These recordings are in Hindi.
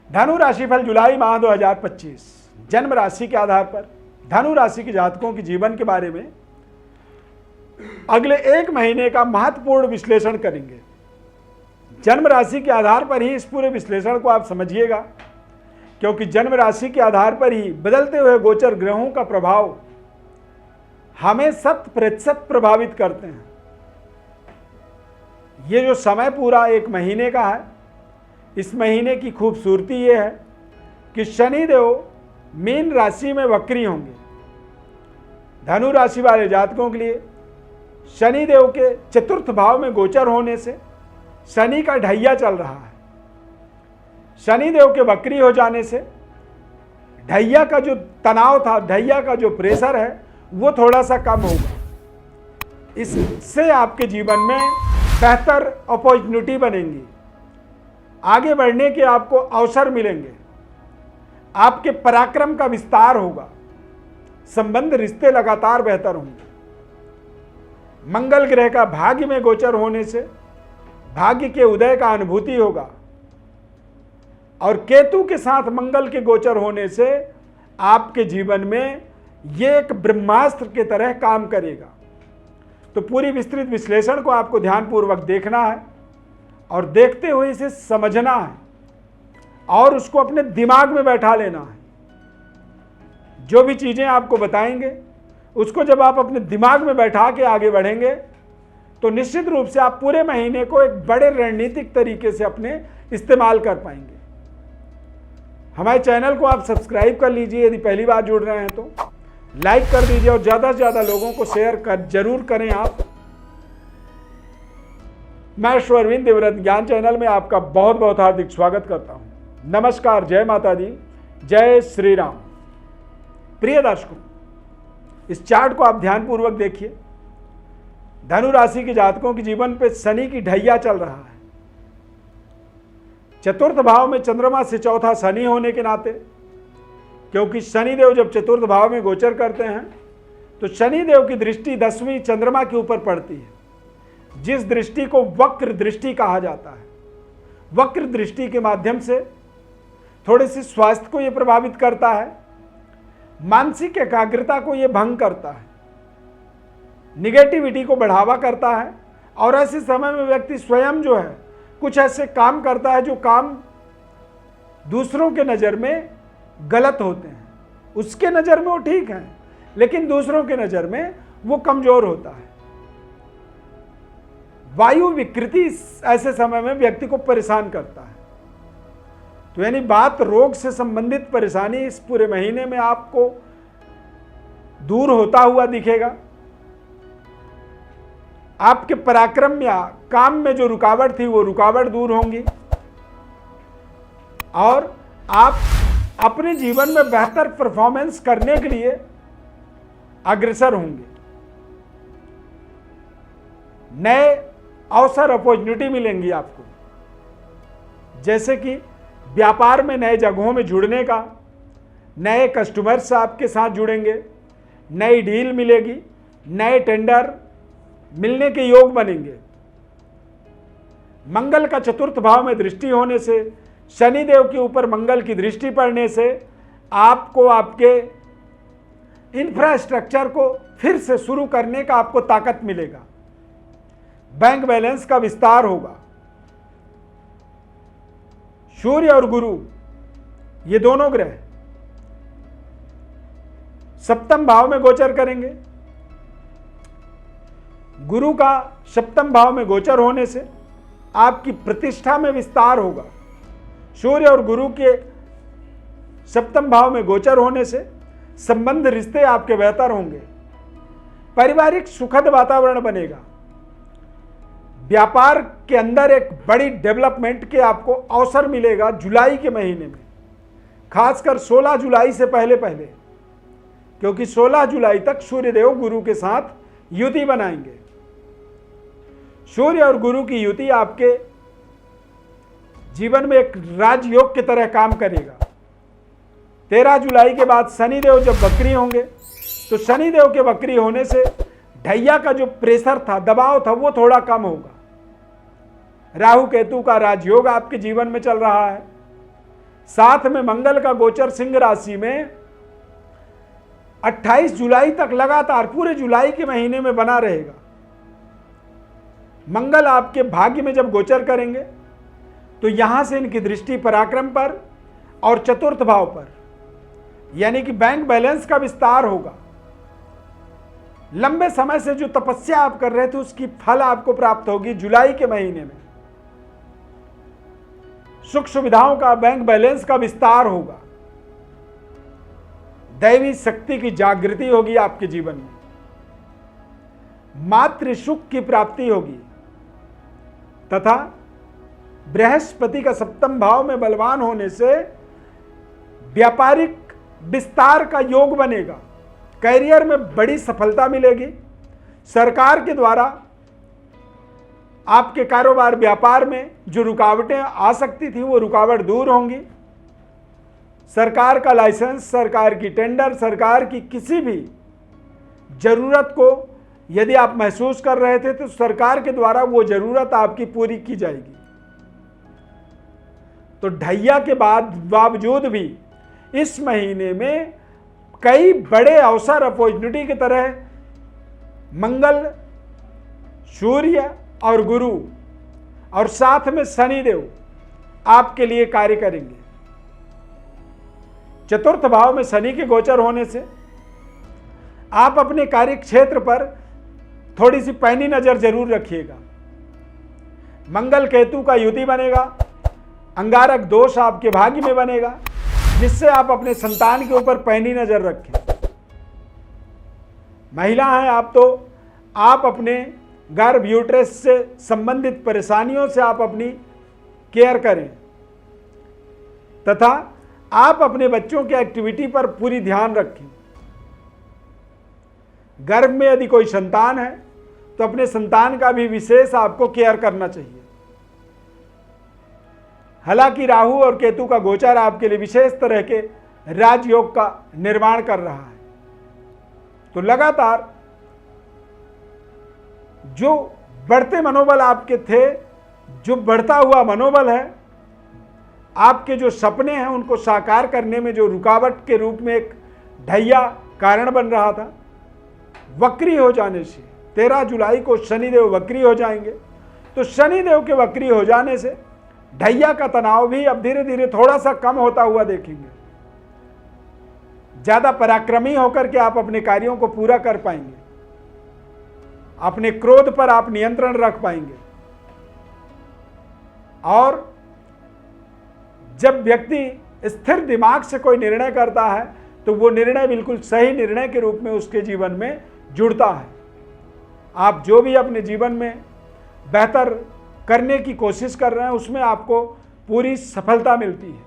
धनु राशिफल जुलाई माह 2025 जन्म राशि के आधार पर धनु राशि के जातकों के जीवन के बारे में अगले एक महीने का महत्वपूर्ण विश्लेषण करेंगे। जन्म राशि के आधार पर ही इस पूरे विश्लेषण को आप समझिएगा, क्योंकि जन्म राशि के आधार पर ही बदलते हुए गोचर ग्रहों का प्रभाव हमें 100% प्रभावित करते हैं। ये जो समय पूरा एक महीने का है, इस महीने की खूबसूरती ये है कि शनिदेव मीन राशि में वक्री होंगे। धनु राशि वाले जातकों के लिए शनिदेव के चतुर्थ भाव में गोचर होने से शनि का ढैया चल रहा है। शनिदेव के वक्री हो जाने से ढैया का जो तनाव था, ढैया का जो प्रेशर है, वो थोड़ा सा कम होगा। इससे आपके जीवन में बेहतर अपॉर्चुनिटी बनेंगी, आगे बढ़ने के आपको अवसर मिलेंगे, आपके पराक्रम का विस्तार होगा, संबंध रिश्ते लगातार बेहतर होंगे। मंगल ग्रह का भाग्य में गोचर होने से भाग्य के उदय का अनुभूति होगा, और केतु के साथ मंगल के गोचर होने से आपके जीवन में ये एक ब्रह्मास्त्र के तरह काम करेगा। तो पूरी विस्तृत विश्लेषण को आपको ध्यानपूर्वक देखना है और देखते हुए इसे समझना है और उसको अपने दिमाग में बैठा लेना है। जो भी चीज़ें आपको बताएंगे उसको जब आप अपने दिमाग में बैठा के आगे बढ़ेंगे तो निश्चित रूप से आप पूरे महीने को एक बड़े रणनीतिक तरीके से अपने इस्तेमाल कर पाएंगे। हमारे चैनल को आप सब्सक्राइब कर लीजिए, यदि पहली बार जुड़ रहे हैं तो लाइक कर दीजिए और ज़्यादा से ज़्यादा लोगों को शेयर कर जरूर करें आप। मैं अरविंद देवव्रत ज्ञान चैनल में आपका बहुत बहुत हार्दिक स्वागत करता हूं। नमस्कार, जय माता दी, जय श्री राम। प्रिय दर्शकों, इस चार्ट को आप ध्यानपूर्वक देखिए। धनु राशि के जातकों के जीवन पे शनि की ढैया चल रहा है। चतुर्थ भाव में चंद्रमा से चौथा शनि होने के नाते, क्योंकि शनिदेव जब चतुर्थ भाव में गोचर करते हैं तो शनिदेव की दृष्टि 10वीं चंद्रमा के ऊपर पड़ती है, जिस दृष्टि को वक्र दृष्टि कहा जाता है। वक्र दृष्टि के माध्यम से थोड़े से स्वास्थ्य को यह प्रभावित करता है, मानसिक एकाग्रता को यह भंग करता है, निगेटिविटी को बढ़ावा करता है, और ऐसे समय में व्यक्ति स्वयं जो है कुछ ऐसे काम करता है जो काम दूसरों के नज़र में गलत होते हैं। उसके नज़र में वो ठीक है, लेकिन दूसरों के नज़र में वो कमज़ोर होता है। वायु विकृति ऐसे समय में व्यक्ति को परेशान करता है। तो यानी बात रोग से संबंधित परेशानी इस पूरे महीने में आपको दूर होता हुआ दिखेगा। आपके पराक्रम या काम में जो रुकावट थी वो रुकावट दूर होंगी, और आप अपने जीवन में बेहतर परफॉर्मेंस करने के लिए अग्रसर होंगे। नए अवसर, अपॉर्चुनिटी मिलेंगी आपको, जैसे कि व्यापार में नए जगहों में जुड़ने का, नए कस्टमर्स आपके साथ जुड़ेंगे, नई डील मिलेगी, नए टेंडर मिलने के योग बनेंगे। मंगल का चतुर्थ भाव में दृष्टि होने से, शनिदेव के ऊपर मंगल की दृष्टि पड़ने से आपको आपके इंफ्रास्ट्रक्चर को फिर से शुरू करने का आपको ताकत मिलेगा। बैंक बैलेंस का विस्तार होगा। सूर्य और गुरु, ये दोनों ग्रह सप्तम भाव में गोचर करेंगे। गुरु का सप्तम भाव में गोचर होने से आपकी प्रतिष्ठा में विस्तार होगा। सूर्य और गुरु के सप्तम भाव में गोचर होने से संबंध रिश्ते आपके बेहतर होंगे। पारिवारिक सुखद वातावरण बनेगा। व्यापार के अंदर एक बड़ी डेवलपमेंट के आपको अवसर मिलेगा जुलाई के महीने में, खासकर 16 जुलाई से पहले पहले, क्योंकि 16 जुलाई तक सूर्यदेव गुरु के साथ युति बनाएंगे। सूर्य और गुरु की युति आपके जीवन में एक राजयोग की तरह काम करेगा। 13 जुलाई के बाद शनिदेव जब वक्री होंगे तो शनिदेव के वक्री होने से ढैया का जो प्रेशर था, दबाव था, वो थोड़ा कम होगा। राहु केतु का राजयोग आपके जीवन में चल रहा है। साथ में मंगल का गोचर सिंह राशि में 28 जुलाई तक लगातार पूरे जुलाई के महीने में बना रहेगा। मंगल आपके भाग्य में जब गोचर करेंगे तो यहां से इनकी दृष्टि पराक्रम पर और चतुर्थ भाव पर, यानी कि बैंक बैलेंस का विस्तार होगा। लंबे समय से जो तपस्या आप कर रहे थे उसकी फल आपको प्राप्त होगी जुलाई के महीने में। सुख सुविधाओं का, बैंक बैलेंस का विस्तार होगा। दैवी शक्ति की जागृति होगी आपके जीवन में। मातृ सुख की प्राप्ति होगी तथा बृहस्पति का सप्तम भाव में बलवान होने से व्यापारिक विस्तार का योग बनेगा। कैरियर में बड़ी सफलता मिलेगी। सरकार के द्वारा आपके कारोबार व्यापार में जो रुकावटें आ सकती थी वो रुकावट दूर होंगी। सरकार का लाइसेंस, सरकार की टेंडर, सरकार की किसी भी जरूरत को यदि आप महसूस कर रहे थे तो सरकार के द्वारा वो जरूरत आपकी पूरी की जाएगी। तो ढैया के बावजूद भी इस महीने में कई बड़े अवसर अपॉर्चुनिटी की तरह मंगल, सूर्य और गुरु और साथ में शनिदेव आपके लिए कार्य करेंगे। चतुर्थ भाव में शनि के गोचर होने से आप अपने कार्य क्षेत्र पर थोड़ी सी पैनी नजर जरूर रखिएगा। मंगल केतु का युति बनेगा, अंगारक दोष आपके भाग्य में बनेगा, जिससे आप अपने संतान के ऊपर पैनी नजर रखें। महिला हैं आप तो आप अपने गर्भ, यूट्रस से संबंधित परेशानियों से आप अपनी केयर करें तथा आप अपने बच्चों की एक्टिविटी पर पूरी ध्यान रखें। गर्भ में यदि कोई संतान है तो अपने संतान का भी विशेष आपको केयर करना चाहिए। हालांकि राहु और केतु का गोचर आपके लिए विशेष तरह के राजयोग का निर्माण कर रहा है, तो लगातार जो बढ़ते मनोबल आपके थे, जो बढ़ता हुआ मनोबल है, आपके जो सपने हैं उनको साकार करने में जो रुकावट के रूप में एक ढैया कारण बन रहा था, वक्री हो जाने से 13 जुलाई को शनिदेव वक्री हो जाएंगे। तो शनिदेव के वक्री हो जाने से ढैया का तनाव भी अब धीरे धीरे थोड़ा सा कम होता हुआ देखेंगे। ज्यादा पराक्रमी होकर के आप अपने कार्यों को पूरा कर पाएंगे। अपने क्रोध पर आप नियंत्रण रख पाएंगे। और जब व्यक्ति स्थिर दिमाग से कोई निर्णय करता है तो वो निर्णय बिल्कुल सही निर्णय के रूप में उसके जीवन में जुड़ता है। आप जो भी अपने जीवन में बेहतर करने की कोशिश कर रहे हैं उसमें आपको पूरी सफलता मिलती है।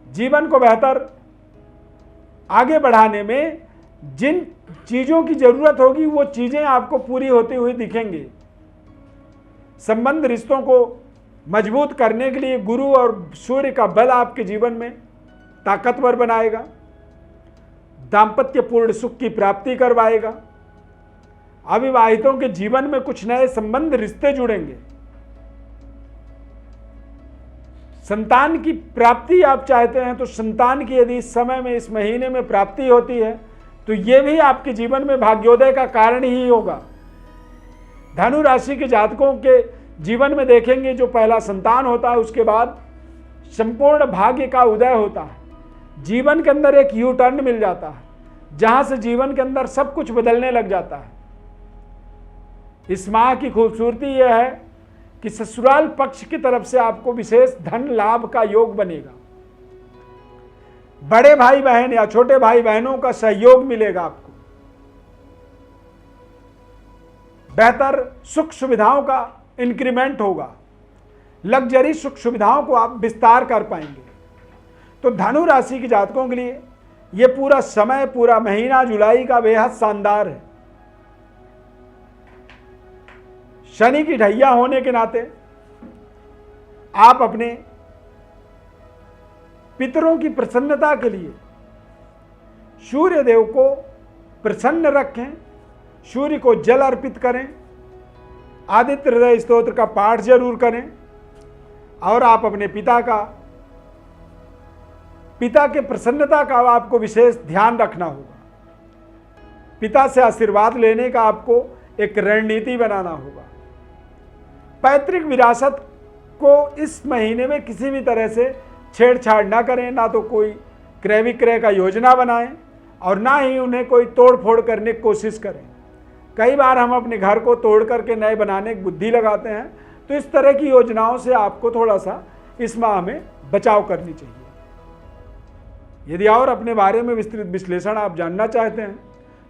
जीवन को बेहतर आगे बढ़ाने में जिन चीजों की जरूरत होगी वो चीजें आपको पूरी होती हुई दिखेंगी। संबंध रिश्तों को मजबूत करने के लिए गुरु और सूर्य का बल आपके जीवन में ताकतवर बनाएगा, दाम्पत्य पूर्ण सुख की प्राप्ति करवाएगा। अविवाहितों के जीवन में कुछ नए संबंध रिश्ते जुड़ेंगे। संतान की प्राप्ति आप चाहते हैं तो संतान की यदि इस समय में, इस महीने में प्राप्ति होती है तो यह भी आपके जीवन में भाग्योदय का कारण ही होगा। धनु राशि के जातकों के जीवन में देखेंगे जो पहला संतान होता है उसके बाद संपूर्ण भाग्य का उदय होता है। जीवन के अंदर एक यू टर्न मिल जाता है जहां से जीवन के अंदर सब कुछ बदलने लग जाता है। इस माह की खूबसूरती यह है कि ससुराल पक्ष की तरफ से आपको विशेष धन लाभ का योग बनेगा। बड़े भाई बहन या छोटे भाई बहनों का सहयोग मिलेगा आपको। बेहतर सुख सुविधाओं का इंक्रीमेंट होगा। लग्जरी सुख सुविधाओं को आप विस्तार कर पाएंगे। तो धनु राशि के जातकों के लिए यह पूरा समय, पूरा महीना जुलाई का बेहद शानदार है। शनि की ढैया होने के नाते आप अपने पितरों की प्रसन्नता के लिए सूर्य देव को प्रसन्न रखें, सूर्य को जल अर्पित करें, आदित्य हृदय स्तोत्र का पाठ जरूर करें और आप अपने पिता का पिता के प्रसन्नता का आपको विशेष ध्यान रखना होगा। पिता से आशीर्वाद लेने का आपको एक रणनीति बनाना होगा। पैतृक विरासत को इस महीने में किसी भी तरह से छेड़छाड़ ना करें, ना तो कोई क्रय विक्रय का योजना बनाएं और ना ही उन्हें कोई तोड़ फोड़ करने की कोशिश करें। कई बार हम अपने घर को तोड़ करके नए बनाने की बुद्धि लगाते हैं, तो इस तरह की योजनाओं से आपको थोड़ा सा इस माह में बचाव करनी चाहिए। यदि और अपने बारे में विस्तृत विश्लेषण आप जानना चाहते हैं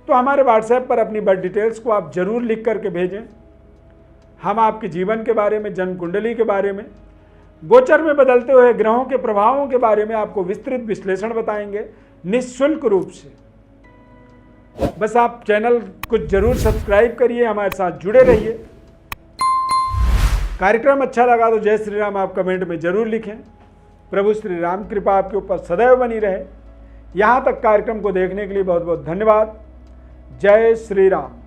तो हमारे व्हाट्सएप पर अपनी बर्थ डिटेल्स को आप जरूर लिख करके भेजें। हम आपके जीवन के बारे में, जन्म कुंडली के बारे में, गोचर में बदलते हुए ग्रहों के प्रभावों के बारे में आपको विस्तृत विश्लेषण बताएंगे निःशुल्क रूप से। बस आप चैनल को जरूर सब्सक्राइब करिए, हमारे साथ जुड़े रहिए। कार्यक्रम अच्छा लगा तो जय श्री राम आप कमेंट में जरूर लिखें। प्रभु श्री राम कृपा आपके ऊपर सदैव बनी रहे। यहाँ तक कार्यक्रम को देखने के लिए बहुत बहुत धन्यवाद। जय श्री राम।